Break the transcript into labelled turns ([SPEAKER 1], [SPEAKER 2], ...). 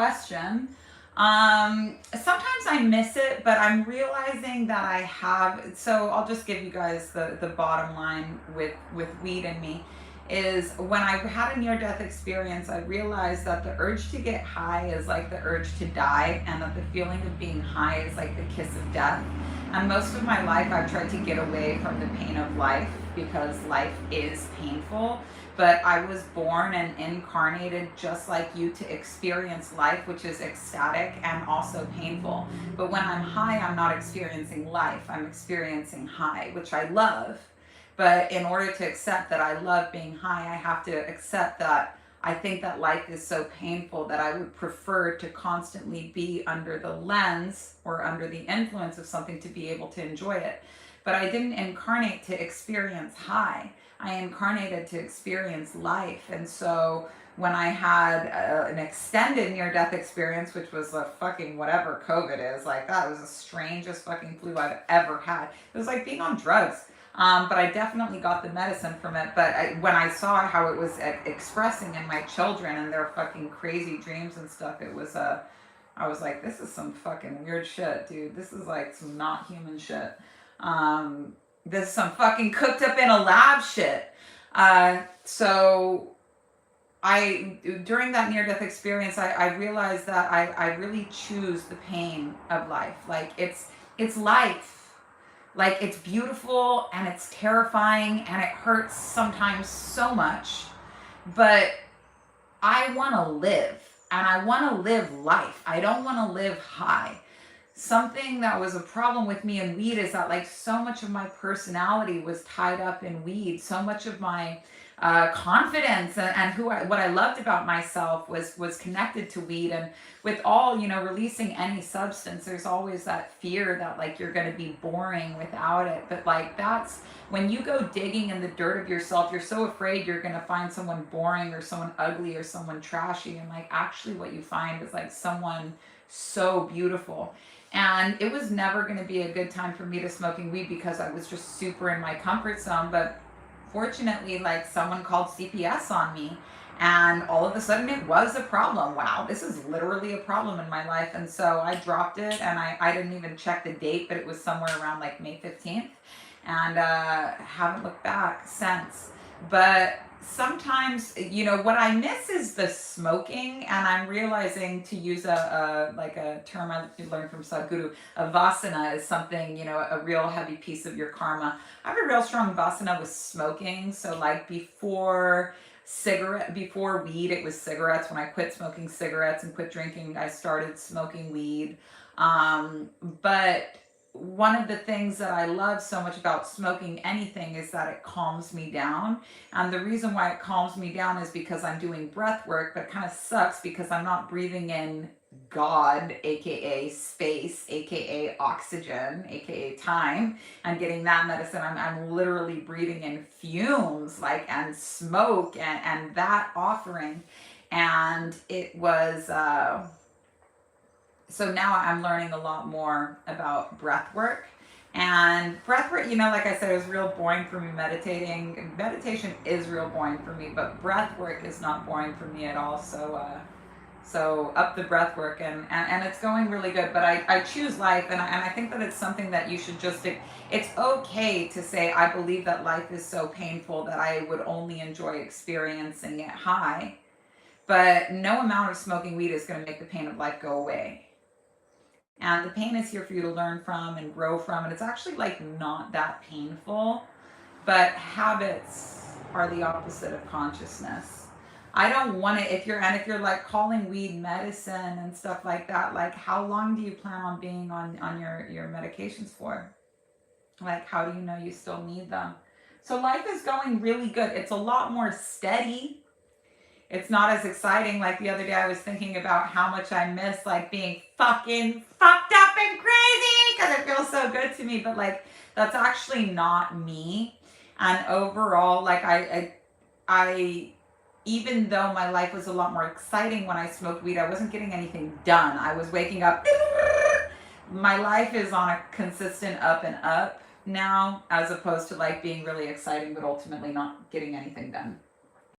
[SPEAKER 1] question. Sometimes I miss it, but I'm realizing that I have. So I'll just give you guys the bottom line with weed and me is when I had a near death experience, I realized that the urge to get high is like the urge to die, and that the feeling of being high is like the kiss of death. And most of my life, I've tried to get away from the pain of life because life is painful. But I was born and incarnated just like you to experience life, which is ecstatic and also painful. But when I'm high, I'm not experiencing life, I'm experiencing high, which I love. But in order to accept that I love being high, I have to accept that I think that life is so painful that I would prefer to constantly be under the lens or under the influence of something to be able to enjoy it. But I didn't incarnate to experience high. I incarnated to experience life. And so when I had an extended near death experience, which was a fucking whatever COVID is, like that was the strangest fucking flu I've ever had. It was like being on drugs. But I definitely got the medicine from it. But when I saw how it was expressing in my children and their fucking crazy dreams and stuff, it was I was like, this is some fucking weird shit, dude. This is like some not human shit. This is some fucking cooked up in a lab shit. So during that near death experience, I realized that I really choose the pain of life. Like it's life. Like it's beautiful and it's terrifying and it hurts sometimes so much, but I want to live and I want to live life. I don't want to live high. Something that was a problem with me in weed is that like so much of my personality was tied up in weed. So much of my confidence and what I loved about myself was connected to weed. And with all, releasing any substance, there's always that fear that like you're going to be boring without it. But like that's when you go digging in the dirt of yourself, you're so afraid you're going to find someone boring or someone ugly or someone trashy. And like actually what you find is like someone so beautiful. And it was never going to be a good time for me to smoking weed because I was just super in my comfort zone. But fortunately, like someone called CPS on me and all of a sudden it was a problem. Wow, this is literally a problem in my life. And so I dropped it and I didn't even check the date, but it was somewhere around like May 15th and haven't looked back since. But sometimes, what I miss is the smoking, and I'm realizing to use a term I learned from Sadhguru, a vasana is something, a real heavy piece of your karma. I have a real strong vasana with smoking. So like before weed, it was cigarettes. When I quit smoking cigarettes and quit drinking, I started smoking weed. But one of the things that I love so much about smoking anything is that it calms me down. And the reason why it calms me down is because I'm doing breath work, but it kind of sucks because I'm not breathing in God, aka space, aka oxygen, aka time, and getting that medicine. I'm literally breathing in fumes, and smoke and that offering. And it was so now I'm learning a lot more about breath work. And breath work, like I said, it was real boring for me meditating. Meditation is real boring for me, but breath work is not boring for me at all. So up the breath work and it's going really good. But I choose life, and I think that it's something that you should just, it's okay to say, I believe that life is so painful that I would only enjoy experiencing it high. But no amount of smoking weed is going to make the pain of life go away. And the pain is here for you to learn from and grow from. And it's actually like not that painful. But habits are the opposite of consciousness. I don't want to, if you're like calling weed medicine and stuff like that, like how long do you plan on being on your medications for? Like how do you know you still need them? So life is going really good. It's a lot more steady. It's not as exciting. Like the other day I was thinking about how much I miss like being fucking fucked up and crazy because it feels so good to me. But like that's actually not me. And overall, like I even though my life was a lot more exciting when I smoked weed, I wasn't getting anything done. I was waking up. My life is on a consistent up and up now, as opposed to like being really exciting but ultimately not getting anything done.